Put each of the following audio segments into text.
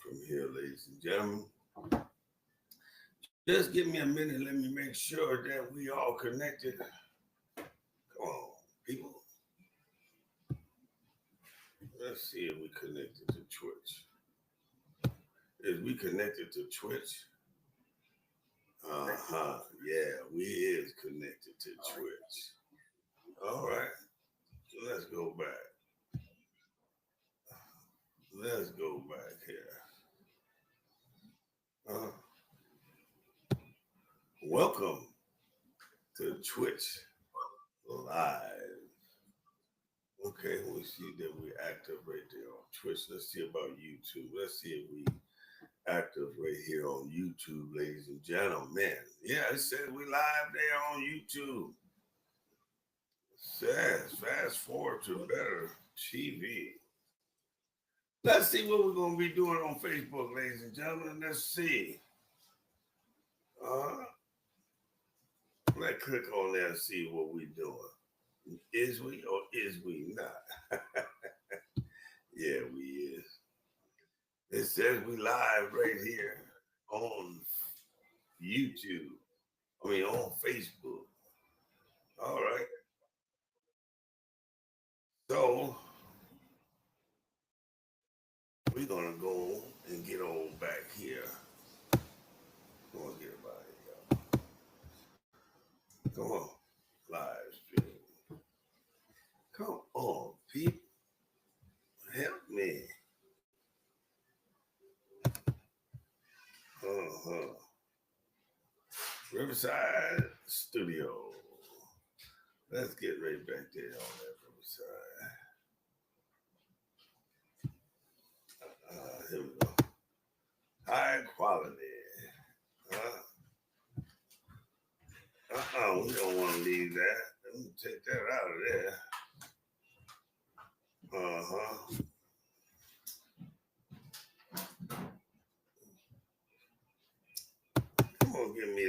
from here, ladies and gentlemen. Just give me a minute. Let me make sure that we all connected. Come on, people. Let's see if we connected to Twitch. Is we connected to Twitch? Yeah, we is connected to Twitch. All right. So let's go back. Let's go back here. Welcome to Twitch Live. Okay, we see that we active right there on Twitch. Let's see about YouTube. Let's see if we active right here on YouTube, ladies and gentlemen. Yeah, it says we live there on YouTube. It says fast forward to better TV. Let's see what we're going to be doing on Facebook, ladies and gentlemen. Let's see. Let's click on there and see what we're doing. Is we or is we not? Yeah, we is. It says we live right here on YouTube. On Facebook. All right. So we're gonna go and get on back here. Come on, get about it, y'all. Come on, live stream. Come on, people. Help me. Riverside Studio. Let's get right back there on that Riverside. Here we go. High quality. We don't want to leave that. Let me take that out of there. Come on, give me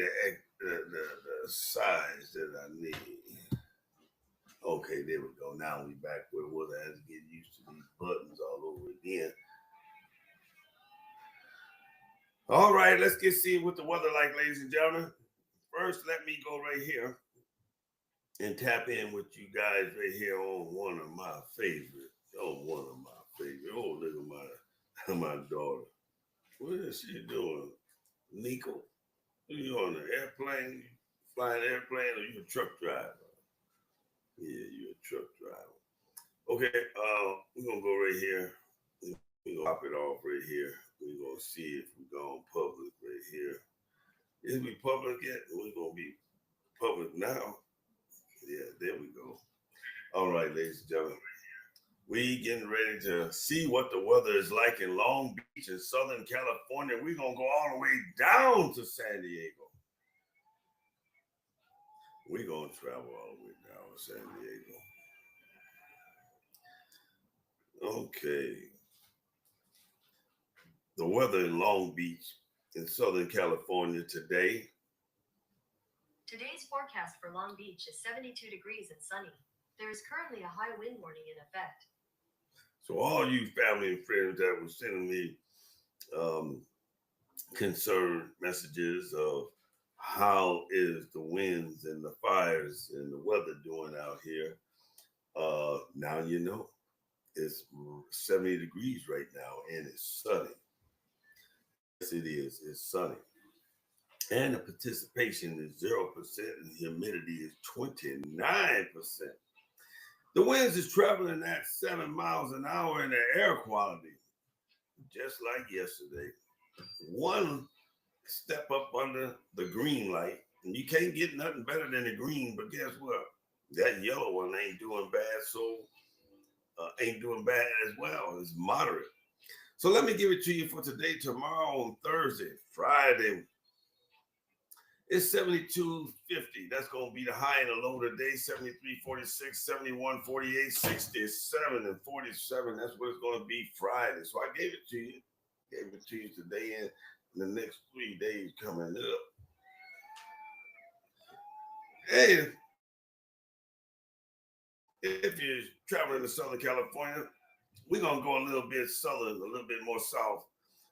the size that I need. Okay, there we go. Now we back where it was. I had to get used to these buttons all over again. All right, let's see what the weather like, ladies and gentlemen. First, let me go right here and tap in with you guys right here on one of my favorites. Oh, look at my daughter. What is she doing? Nico? Are you on an airplane? Flying airplane, or you a truck driver? Yeah, you're a truck driver. Okay, we're gonna go right here. We're gonna pop it off right here. We're gonna see if we're going public right here. Is we public yet? We're gonna be public now. Yeah, there we go. All right, ladies and gentlemen. We getting ready to see what the weather is like in Long Beach in Southern California. We're gonna go all the way down to San Diego. We're gonna travel all the way down to San Diego. Okay. The weather in Long Beach in Southern California today. Today's forecast for Long Beach is 72 degrees and sunny. There is currently a high wind warning in effect. So all you family and friends that were sending me concerned messages of how is the winds and the fires and the weather doing out here, now you know. It's 70 degrees right now and it's sunny. Yes, it is. It's sunny. And the participation is 0% and humidity is 29%. The winds is traveling at 7 miles an hour and the air quality, just like yesterday. One step up under the green light, and you can't get nothing better than the green, but guess what? That yellow one ain't doing bad, so ain't doing bad as well. It's moderate. So let me give it to you for today, tomorrow, on Thursday, Friday. It's 72.50. That's going to be the high and the low today. 73.46, 71.48, 67 and 47. That's what it's going to be Friday. So I gave it to you. Gave it to you today and the next 3 days coming up. Hey, if you're traveling to Southern California, we're going to go a little bit southern, a little bit more south.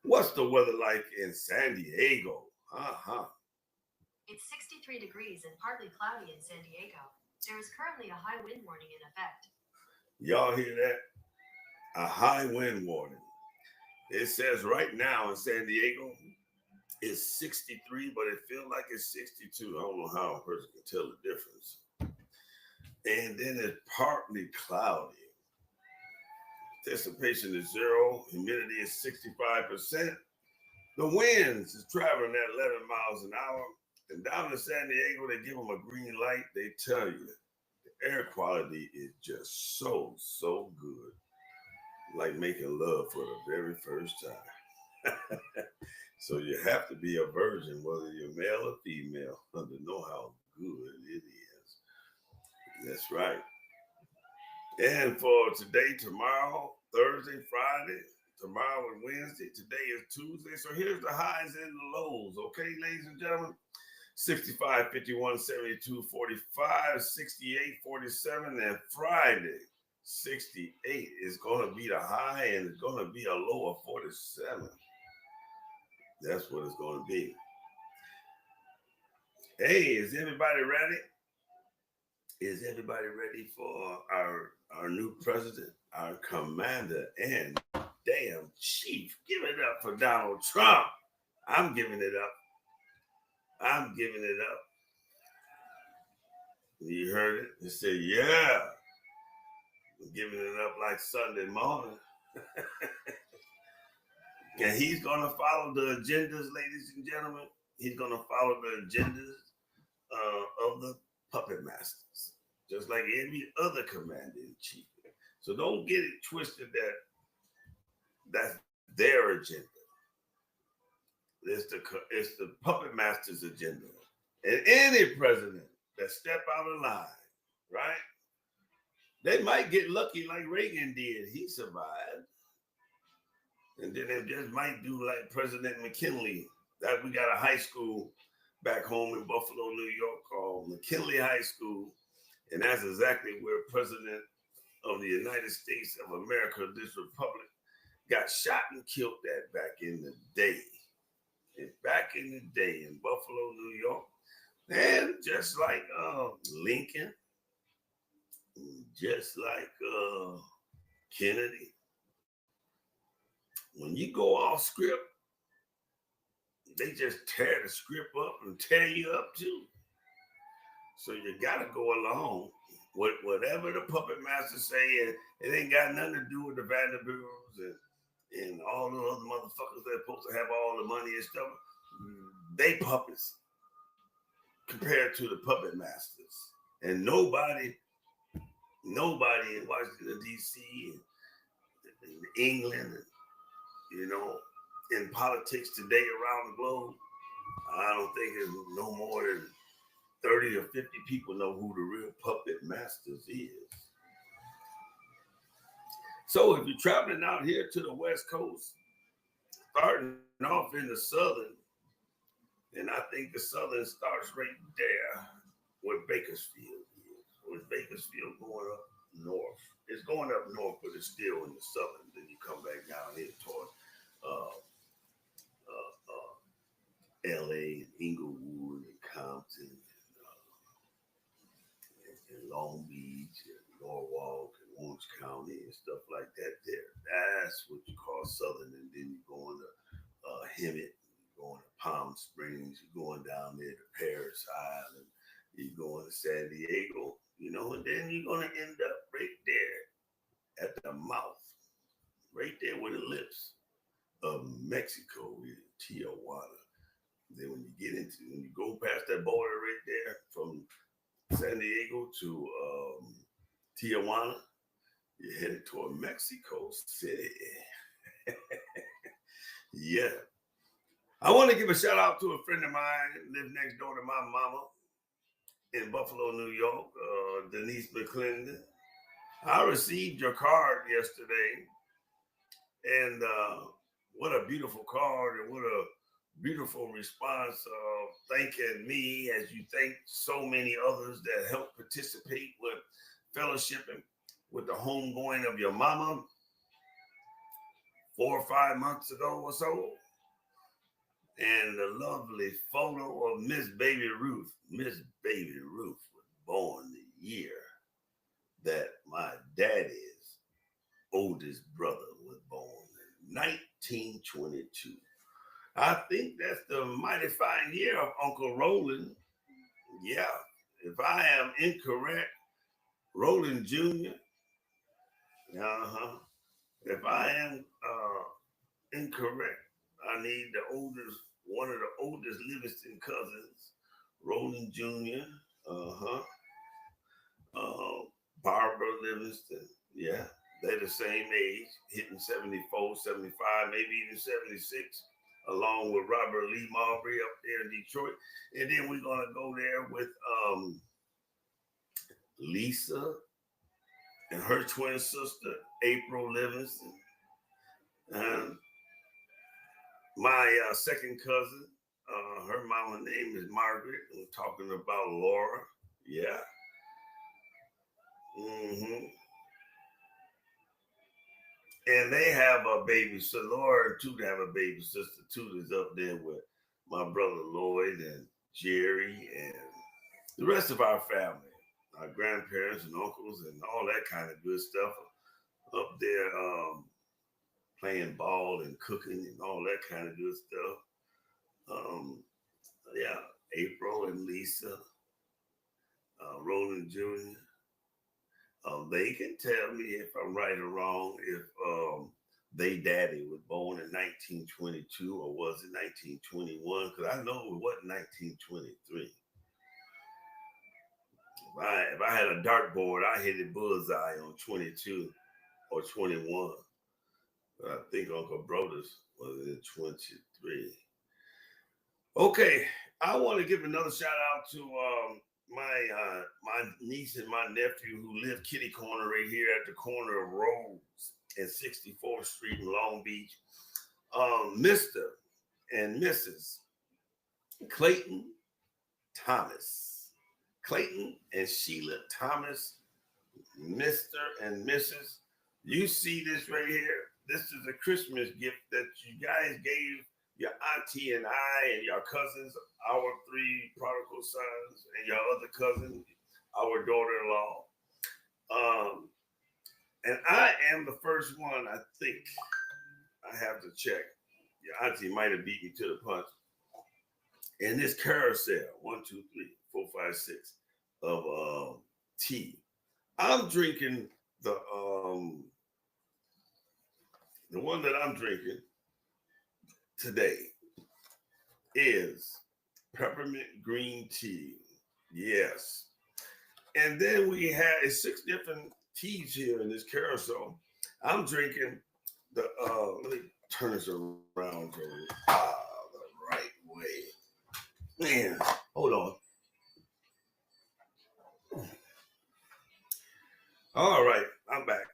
What's the weather like in San Diego? It's 63 degrees and partly cloudy in San Diego. There is currently a high wind warning in effect. Y'all hear that? A high wind warning. It says right now in San Diego, it's 63, but it feels like it's 62. I don't know how a person can tell the difference. And then it's partly cloudy. Anticipation is zero. Humidity is 65%. The winds is traveling at 11 miles an hour. And down in San Diego, they give them a green light. They tell you the air quality is just so good. Like making love for the very first time. So you have to be a virgin, whether you're male or female, to know how good it is. That's right. And for today, tomorrow, Thursday, Friday, tomorrow and Wednesday, today is Tuesday. So here's the highs and the lows, okay, ladies and gentlemen? 65, 51, 72, 45, 68, 47, and Friday, 68 is going to be the high and it's going to be a low of 47. That's what it's going to be. Hey, is everybody ready? Is everybody ready for our new president, our commander and damn chief? Give it up for Donald Trump. I'm giving it up. I'm giving it up. You heard it? They said, yeah. I'm giving it up like Sunday morning. And he's going to follow the agendas, ladies and gentlemen. He's going to follow the agendas of the puppet masters, just like every other commander in chief. So don't get it twisted that that's their agenda. It's the puppet master's agenda. And any president that step out of line, right? They might get lucky like Reagan did. He survived. And then they just might do like President McKinley. That we got a high school back home in Buffalo, New York called McKinley High School. And that's exactly where President of the United States of America, this republic, got shot and killed at back in the day. And back in the day in Buffalo, New York. And just like Lincoln, just like Kennedy, when you go off script, they just tear the script up and tear you up too. So you gotta go along with whatever the puppet masters say, and it ain't got nothing to do with the Vanderbilts and all the other motherfuckers that are supposed to have all the money and stuff. They puppets compared to the puppet masters. And nobody in Washington, D.C. and England, in politics today around the globe, I don't think there's no more than 30 or 50 people know who the real puppet masters is. So if you're traveling out here to the West Coast, starting off in the Southern, and I think the Southern starts right there where Bakersfield is. Where Bakersfield going up north? It's going up north, but it's still in the Southern. Then you come back down here toward LA and Inglewood and Compton and Long Beach and Norwalk and Orange County and stuff like that there. That's what you call Southern. And then you go into Hemet, you're going to Palm Springs, you're going down there to Paris Island, you're going to San Diego, and then you're going to end up right there at the mouth, right there where the lips of Mexico is, Tijuana. Then when you go past that border right there from San Diego to Tijuana, you're headed toward Mexico City. Yeah. I want to give a shout out to a friend of mine who lives next door to my mama in Buffalo, New York, Denise McClendon. I received your card yesterday, and what a beautiful card, and what a beautiful response of thanking me as you thank so many others that help participate with fellowshipping with the homegoing of your mama 4 or 5 months ago or so. And the lovely photo of Miss Baby Ruth. Miss Baby Ruth was born the year that my daddy's oldest brother was born in 1922. I think that's the mighty fine year of Uncle Roland. Yeah, if I am incorrect, Roland Jr. Uh-huh. If I am incorrect, I need one of the oldest Livingston cousins, Roland Jr. Uh-huh. Uh, Barbara Livingston. Yeah, they're the same age, hitting 74, 75, maybe even 76, along with Robert Lee Marbury up there in Detroit. And then we're gonna go there with Lisa and her twin sister, April Livingston. And my second cousin, her mama name is Margaret. I'm talking about Laura. Yeah. hmm And they have a baby. So Laura too have a baby sister too that's up there with my brother Lloyd and Jerry and the rest of our family, our grandparents and uncles and all that kind of good stuff up there playing ball and cooking and all that kind of good stuff. Um, yeah, April and Lisa, Roland Jr. They can tell me if I'm right or wrong if they daddy was born in 1922 or was it 1921? Because I know it wasn't 1923. If I had a dartboard, I hit a bullseye on 22 or 21. But I think Uncle Brodus was in 23. Okay, I want to give another shout out to my niece and my nephew who live kitty corner right here at the corner of Rose and 64th Street in Long Beach. Mr. and Mrs. Clayton Thomas. Clayton and Sheila Thomas, Mr. and Mrs. You see this right here? This is a Christmas gift that you guys gave your auntie and I and your cousins, our 3 prodigal sons, and your other cousin, our daughter-in-law. And I am the first one, I think. I have to check. Your auntie might have beat me to the punch. In this carousel, 1, 2, 3, 4, 5, 6 of tea. I'm drinking the one that I'm drinking today is peppermint green tea. Yes. And then we have 6 different teas here in this carousel. I'm drinking the let me turn this around to the right way. Man, hold on. All right, I'm back.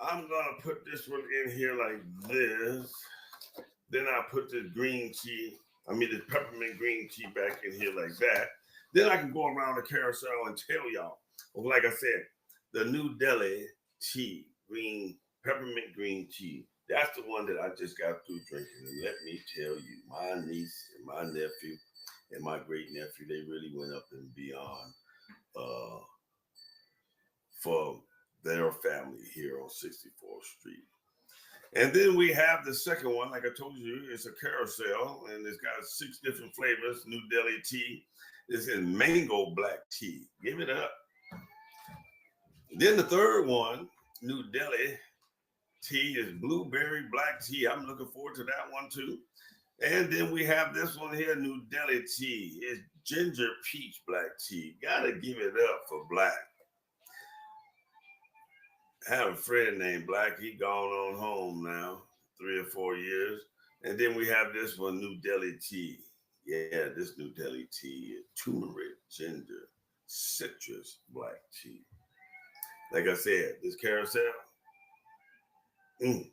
I'm gonna put this one in here like this. Then I put this this peppermint green tea back in here like that. Then I can go around the carousel and tell y'all. Like I said, the New Delhi tea, peppermint green tea. That's the one that I just got through drinking. And let me tell you, my niece and my nephew and my great nephew, they really went up and beyond for their family here on 64th Street. And then we have the second one, like I told you, it's a carousel, and it's got 6 different flavors. New Delhi tea. This is mango black tea. Give it up. Then the third one, New Delhi tea, is blueberry black tea. I'm looking forward to that one too. And then we have this one here, New Delhi tea. It's ginger peach black tea. Gotta give it up for Black. I have a friend named Black. He gone on home now, 3 or 4 years. And then we have this one, New Delhi tea. Yeah, this New Delhi tea is turmeric, ginger, citrus black tea. Like I said, this carousel, and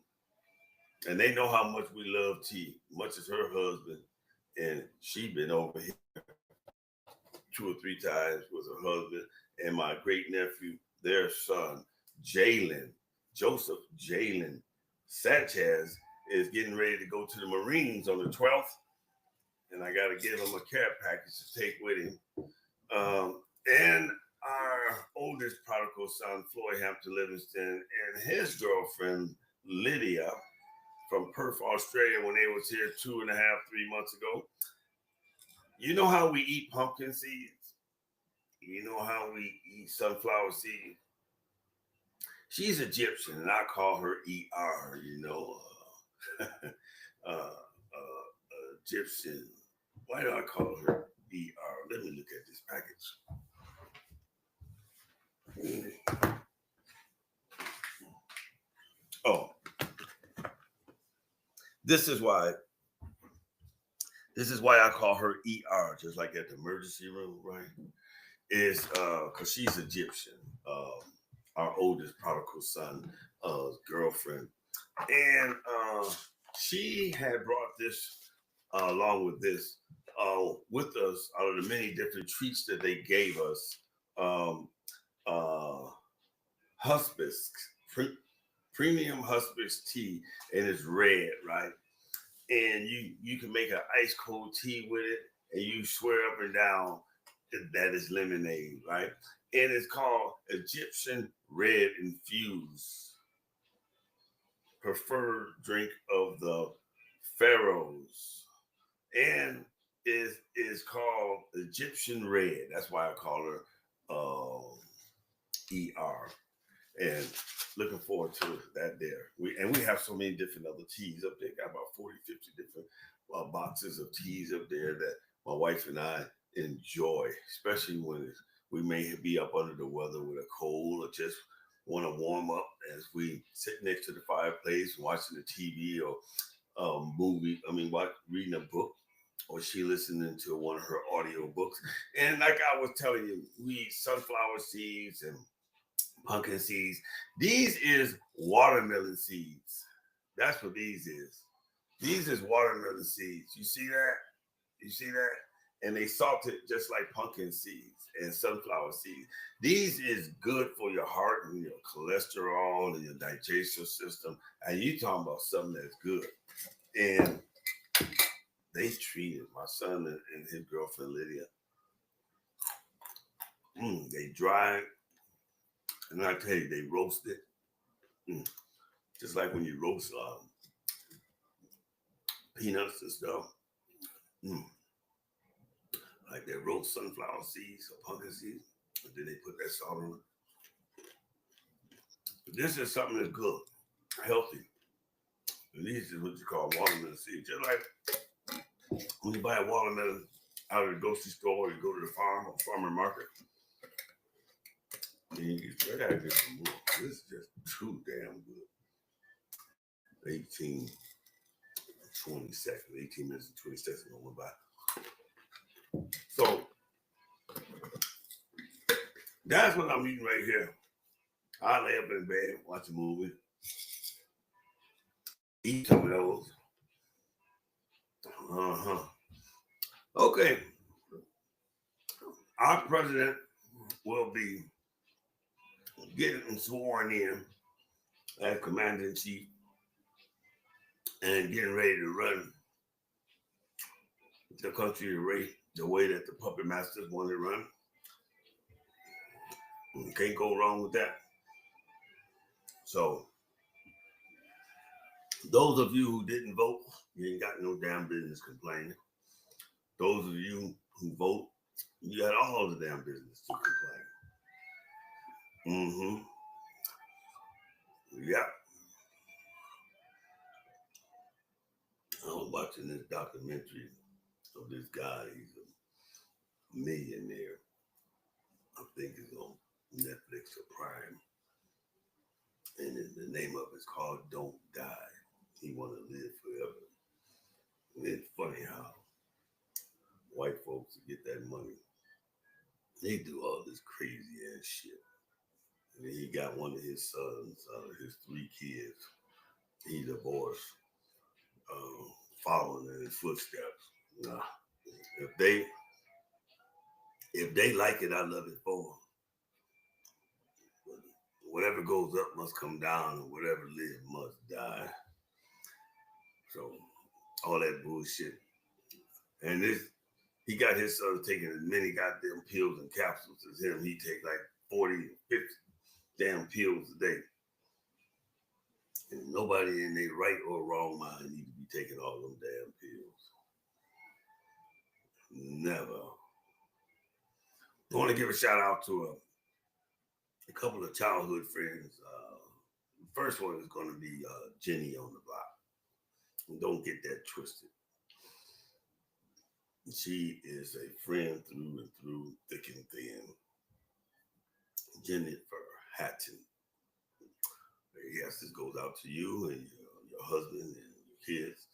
they know how much we love tea, much as her husband. And she been over here 2 or 3 times with her husband and my great nephew, their son, Joseph Jalen Sanchez, is getting ready to go to the Marines on the 12th, and I got to give him a care package to take with him. And our oldest prodigal son, Floyd Hampton Livingston, and his girlfriend, Lydia, from Perth, Australia, when they was here 2.5, 3 months ago. You know how we eat pumpkin seeds? You know how we eat sunflower seeds? She's Egyptian, and I call her ER, Egyptian. Why do I call her ER? Let me look at this package. Oh, this is why I call her ER, just like at the emergency room, right? Is because she's Egyptian. Our oldest prodigal son, girlfriend, and she had brought this along with this with us out of the many different treats that they gave us. Um, Husbis, premium husbis tea, and it's red, right? And you can make an ice cold tea with it, and you swear up and down that is lemonade, right? And it's called Egyptian Red Infused, preferred drink of the pharaohs, and is called Egyptian Red. That's why I call her ER. And looking forward to that there. We have so many different other teas up there. Got about 40, 50 different boxes of teas up there that my wife and I enjoy, especially when we may be up under the weather with a cold or just want to warm up as we sit next to the fireplace watching the TV or reading a book, or she listening to one of her audio books. And like I was telling you, we eat sunflower seeds and pumpkin seeds. These is watermelon seeds. That's what these is. These is watermelon seeds. You see that? You see that? And they salted just like pumpkin seeds and sunflower seeds. These is good for your heart and your cholesterol and your digestive system. And you talking about something that's good. And they treated my son and his girlfriend Lydia. They dried, and I tell you, they roast it. Just like when you roast peanuts and stuff. Like they roast sunflower seeds or pumpkin seeds, and then they put that salt on it. This is something that's good, healthy. And these is what you call watermelon seeds. Just like when you buy a watermelon out of the grocery store, or you go to the farm or farmer market, and I gotta get some more. This is just too damn good. 18 minutes and 20 seconds going by. So that's what I'm eating right here. I lay up in bed, watch a movie, eat some of those. Okay. Our president will be getting sworn in as commander in chief and getting ready to run the country the way that the puppet masters want to run. You can't go wrong with that. So, those of you who didn't vote, you ain't got no damn business complaining. Those of you who vote, you got all the damn business to complain. Yeah. I was watching this documentary of this guy. He's a millionaire. I think it's on Netflix or Prime. And the name of it's called Don't Die. He want to live forever. And it's funny how white folks get that money. They do all this crazy ass shit. And then he got one of his sons out of his 3 kids. He divorced, following in his footsteps. Nah, if they like it, I love it for them. Whatever goes up must come down, and whatever lives must die. So all that bullshit. And this, he got his son taking as many goddamn pills and capsules as him. He take like 40, 50 damn pills a day. And nobody in their right or wrong mind need to be taking all them damn pills. Never. I want to give a shout out to a couple of childhood friends. The first one is going to be Jenny on the block. And don't get that twisted. She is a friend through and through, thick and thin. Jennifer Hatton. Yes, this goes out to you and your husband and your kids.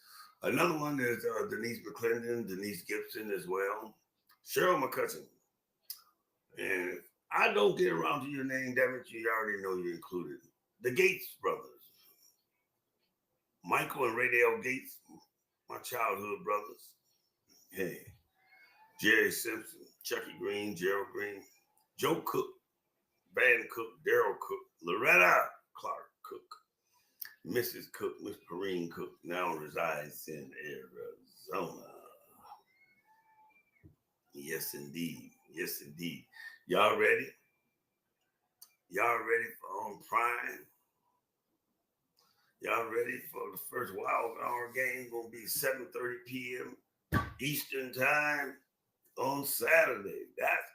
Another one is Denise McClendon, Denise Gibson as well. Cheryl McCutcheon. And if I don't get around to your name, damn it, you already know you're included. The Gates brothers. Michael and Raydale Gates, my childhood brothers. Hey, Jerry Simpson, Chucky Green, Gerald Green, Joe Cook, Van Cook, Daryl Cook, Loretta Clark Cook, Mrs. Cook, Miss Perrine Cook, now resides in Arizona. Yes, indeed. Yes, indeed. Y'all ready? Y'all ready for On Prime? Y'all ready for the first Wild Hour game? Gonna be 7:30 p.m. Eastern Time on Saturday. That's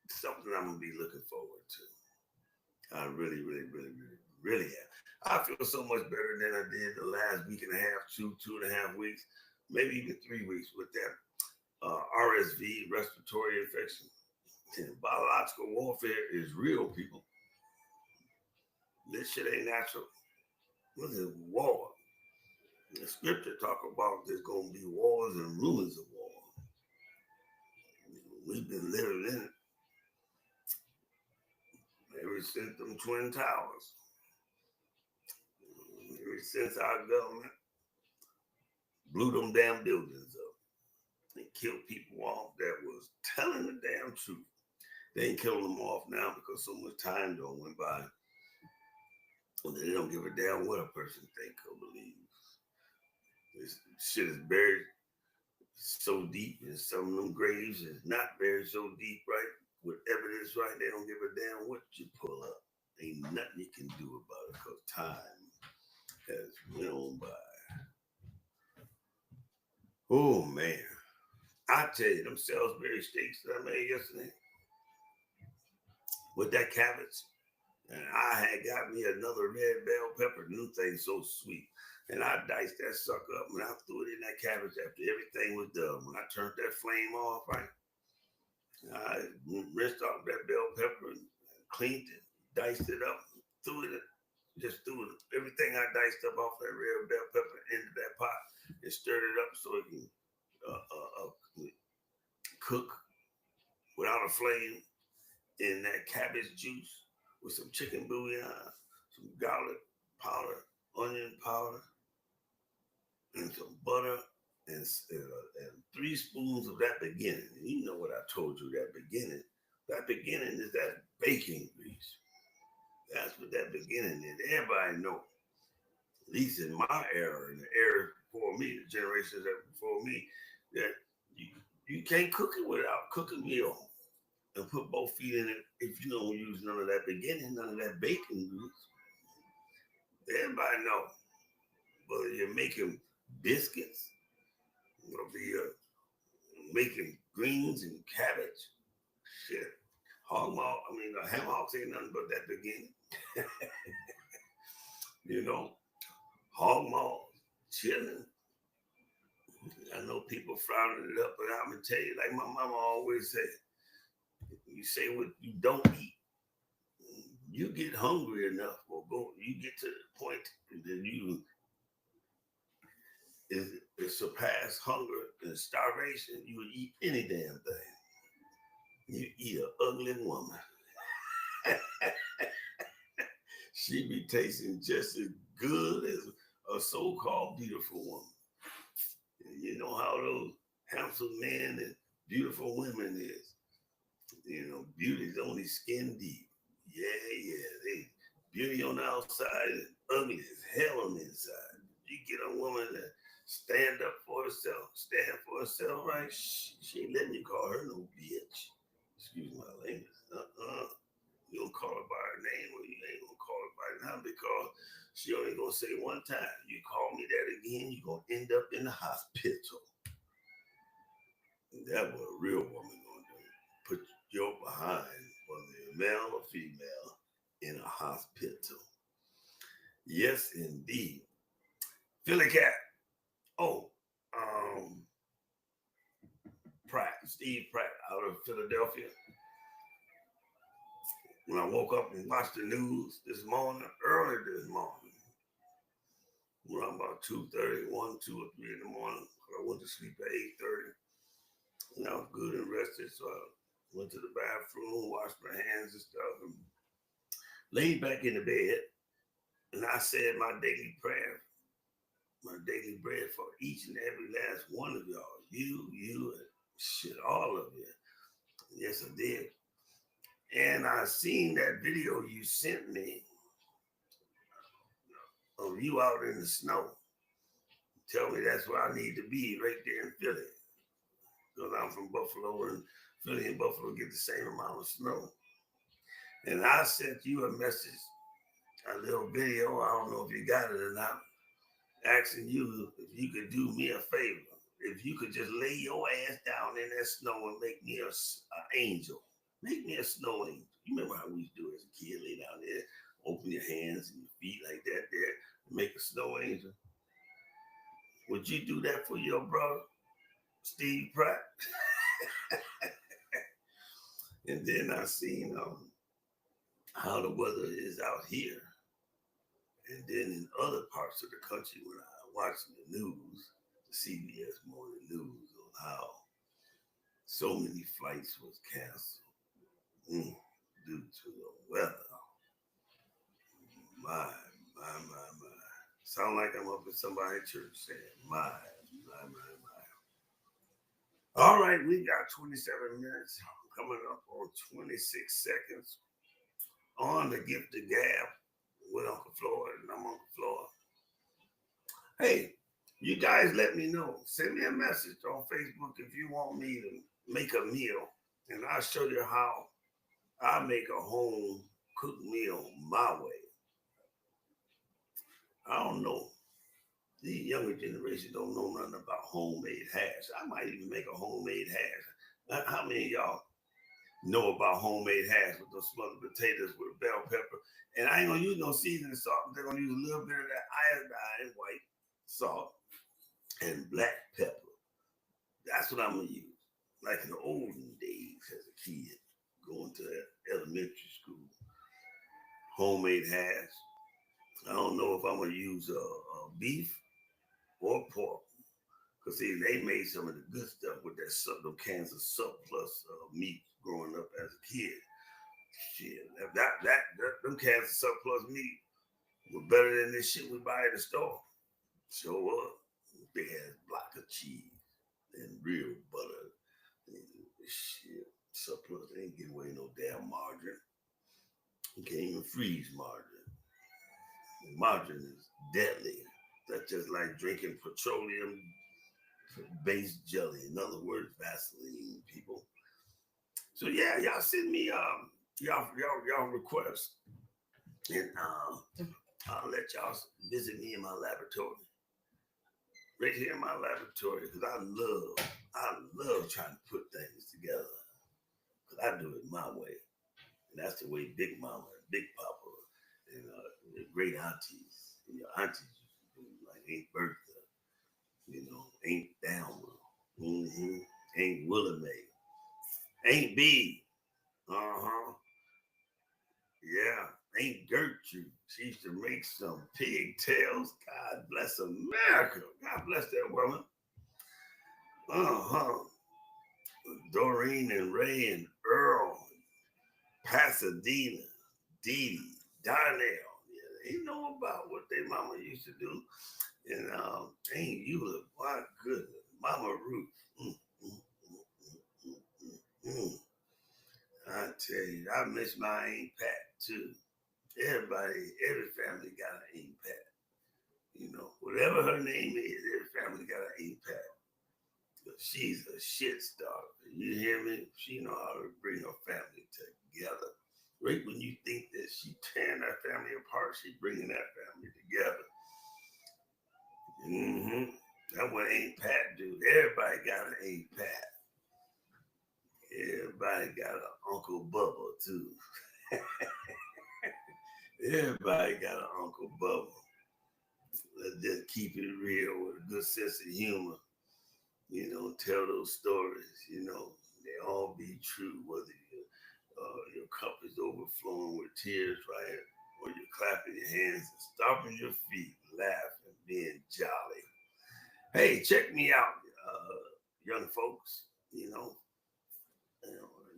something I'm gonna be looking forward to. I really, really, really, really, really am. I feel so much better than I did the last week and a half, 2.5 weeks, maybe even 3 weeks with that RSV, respiratory infection. And biological warfare is real, people. This shit ain't natural. Look at war. The scripture talk about there's gonna be wars and rumors of war. We've been living in it ever since them Twin Towers. Ever since our government blew them damn buildings up and killed people off that was telling the damn truth. They ain't killing them off now because so much time don't went by. And they don't give a damn what a person think or believes. This shit is buried so deep in some of them graves is not buried so deep, right? With evidence, right? They don't give a damn what you pull up. Ain't nothing you can do about it because time has went on by. Oh man. I tell you, them Salisbury steaks that I made yesterday with that cabbage, and I had got me another red bell pepper. New thing so sweet. And I diced that sucker up and I threw it in that cabbage after everything was done. When I turned that flame off, right? I rinsed off that bell pepper and cleaned it, diced it up, threw it, just threw it, everything I diced up off that red bell pepper into that pot and stirred it up so it can cook without a flame in that cabbage juice with some chicken bouillon, some garlic powder, onion powder, and some butter and 3 spoons of that beginning. And you know what I told you that beginning. That beginning is that baking grease. That's what that beginning is. Everybody know. At least in my era, in the era before me, the generations that before me, that you can't cook it without cooking meal and put both feet in it if you don't use none of that beginning, none of that baking grease. Everybody know. But you're making biscuits, you'll be making greens and cabbage. Shit. Ham hocks ain't nothing but that beginning. You know, hog maw, chilling. I know people frowning it up, but I'm gonna tell you, like my mama always said, you say what you don't eat, you get hungry enough, or you get to the point that you surpass hunger and starvation. You would eat any damn thing. You eat an ugly woman. She be tasting just as good as a so-called beautiful woman. And you know how those handsome men and beautiful women is. You know, beauty's only skin deep. Yeah. They beauty on the outside and ugly as hell on the inside. You get a woman that stand for herself, right? She ain't letting you call her no bitch. Excuse my language. You don't call her by her name, or you ain't gonna call her by now because she only gonna say one time. You call me that again, you gonna end up in the hospital. And that's what a real woman gonna do. Put your behind, whether you're male or female, in a hospital. Yes, indeed. Philly Cat. Oh, um, Pratt, Steve Pratt out of Philadelphia. When I woke up and watched the news early this morning, around about 2:30, 1, 2 or 3 in the morning, I went to sleep at 8:30. And I was good and rested, so I went to the bathroom, washed my hands and stuff, and laid back in the bed. And I said my daily prayer, my daily bread for each and every last one of y'all. You, and shit, all of you. Yes, I did. And I seen that video you sent me of you out in the snow. Tell me that's where I need to be, right there in Philly. Because I'm from Buffalo, and Philly and Buffalo get the same amount of snow. And I sent you a message, a little video, I don't know if you got it or not, asking you if you could do me a favor. If you could just lay your ass down in that snow and make me an angel. Make me a snow angel. You remember how we used to do it as a kid, lay down there, open your hands and your feet like that there, make a snow angel. Would you do that for your brother, Steve Pratt? And then I seen how the weather is out here. And then in other parts of the country, when I watched the news, the CBS Morning News, on how so many flights was canceled due to the weather. My. Sound like I'm up in somebody's church saying, my. All right, we got 27 minutes coming up on 26 seconds on the Gift of Gab with Uncle Floyd, and I'm Uncle Floyd. Hey, you guys let me know. Send me a message on Facebook if you want me to make a meal, and I'll show you how I make a home cooked meal my way. I don't know. The younger generation don't know nothing about homemade hash. I might even make a homemade hash. How many of y'all know about homemade hash with those smothered potatoes with bell pepper? And I ain't gonna use no seasoning salt. They're gonna use a little bit of that iodine white salt and black pepper. That's what I'm gonna use. Like in the olden days as a kid, going to elementary school. Homemade hash. I don't know if I'm gonna use beef or pork. Because see, they made some of the good stuff with those cans of surplus meat growing up as a kid. Shit, them cans of surplus meat were better than this shit we buy at the store. So they had a block of cheese and real butter. And shit, surplus, they ain't giving away no damn margarine. You can't even freeze margarine. Margarine is deadly. That's just like drinking petroleum-based jelly. In other words, Vaseline, people. So yeah, y'all send me y'all requests, and I'll let y'all visit me in my laboratory. Right here in my laboratory, because I love trying to put things together. Because I do it my way, and that's the way Big Mama and Big Papa and the great aunties, and your aunties used to do, like Aunt Bertha, Aunt Thelma, Aunt Willa Mae, Aunt B, yeah, Aunt Gertrude. She used to make some pigtails. God bless America. God bless that woman. Doreen and Ray and Earl, Pasadena, Dee Dee, Darnell. Yeah, they know about what their mama used to do. And Aunt Eula, my goodness, Mama Ruth. I tell you, I miss my Aunt Pat too. Every family got an Aunt Pat. whatever her name is, every family got an Aunt Pat. But she's a shit starter. You hear me? She know how to bring her family together. Right when you think that she tearing that family apart, she bringing that family together. Mm-hmm. That's what Aunt Pat do. Everybody got an Aunt Pat. Everybody got an Uncle Bubba too. Everybody got an Uncle Bubba. Let's just keep it real with a good sense of humor. You know, tell those stories. You know, they all be true. Whether your cup is overflowing with tears, right, or you're clapping your hands and stomping your feet, laughing, being jolly. Hey, check me out, young folks.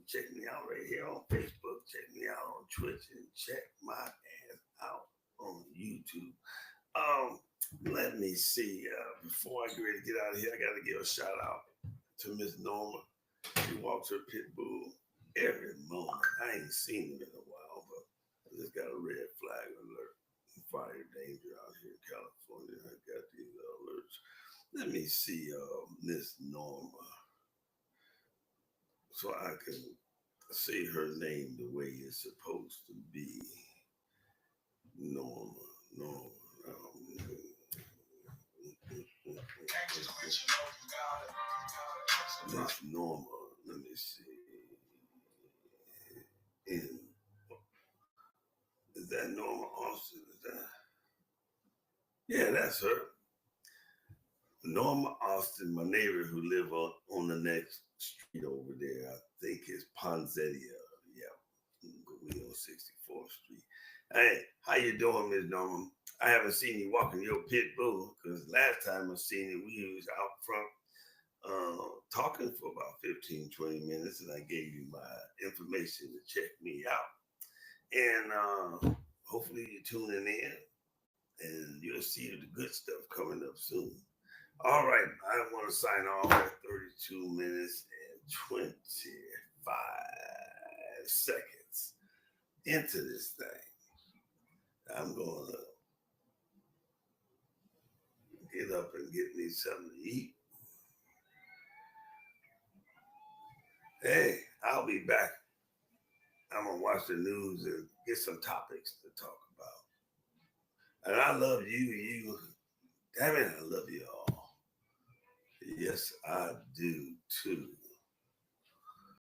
Check me out right here on Facebook. Check me out on Twitch, and check my ass out on YouTube. Um, Let me see. Before I get ready to get out of here, I got to give a shout out to Miss Norma. She walks her pit bull every morning. I ain't seen him in a while, but I just got a red flag alert. Fire danger out here in California. I got these alerts. Let me see, Miss Norma, so I can say her name the way it's supposed to be. Norma, Norma. Miss Norma. Let me see. In, is that Norma Austin? Is that? Yeah, that's her. Norma Austin, my neighbor who live on the next street over there. I think it's Ponzettia. Yeah, we on 64th Street. Hey, how you doing, Miss Norma? I haven't seen you walking your pit bull because last time I seen it, we was out front talking for about 15, 20 minutes, and I gave you my information to check me out. And hopefully you're tuning in, and you'll see the good stuff coming up soon. All right, I want to sign off at 32 minutes and 25 seconds into this thing. I'm going to get up and get me something to eat. Hey, I'll be back. I'm going to watch the news and get some topics to talk about. And I love you. Damn it, I love you all. Yes, I do too.